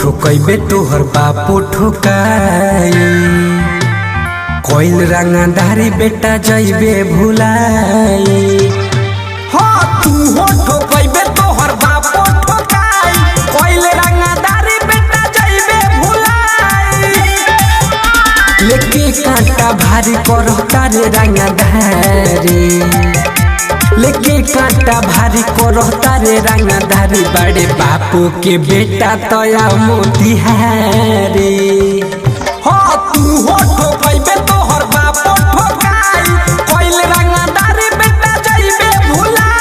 ठोकैबे तोहर बापू ठोकाई कोइल रंगदारी बेटा जइबे भुलाई। हाँ तू हो ठोकैबे तोहर बापू ठोकाई कोइल रंगदारी बेटा जइबे भुलाई। लेके कांटा भारी करता रे रंगदारी लेके कांटा भारी करता रे रंगदारी बड़े बापू के बेटा तया मोतिहारी। हो तू हो ठोकैबे तोहर बापू ठोकाई कोइल रंगदारी बेटा जइबे भुलाई।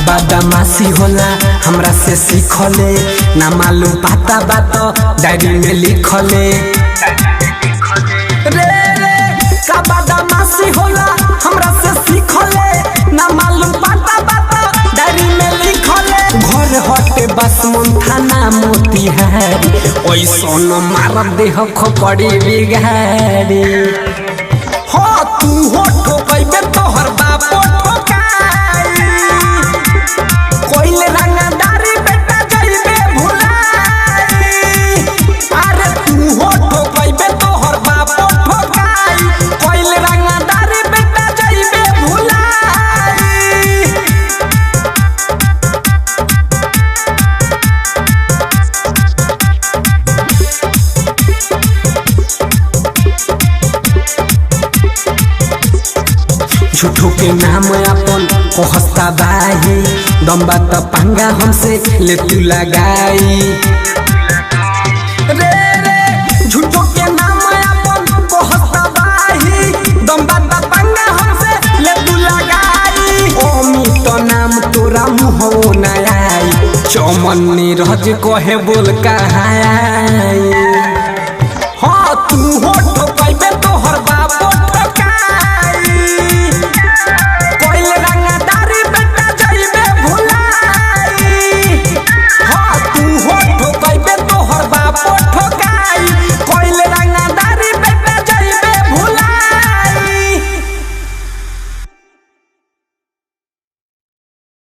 बदमाशी होला हमरा से सीखले ना मालूम पाता बात डायरी में लिखले रे रे का बदमाशी होला हमरा से सीखले ना मालूम पाता बात डायरी में लिखले। घर हटे बस मन थाना मोतिहारी ओइसन मार देह खोपड़ी बिगाड़ी। हो तू हो ठोकैबे तोहर बापू कोइल रंगदारी बेटा जइबे भुलाई। अरे तू हो ठोकैबे तोहर बापू ठोकाई कोइल रंगदारी बेटा जइबे भुलाई। झूठो के नाम अपन कहस्ता बाही दम बात पंगा हमसे ले तू लगाई। रे रे झूठो के नाम अपन कहस्ता बाही दम बात पंगा हमसे ले तू लगाई। ओमी तो नाम तोरा मुँह न आई चमन नीरज कहे बोल कहाई। हाँ तू हो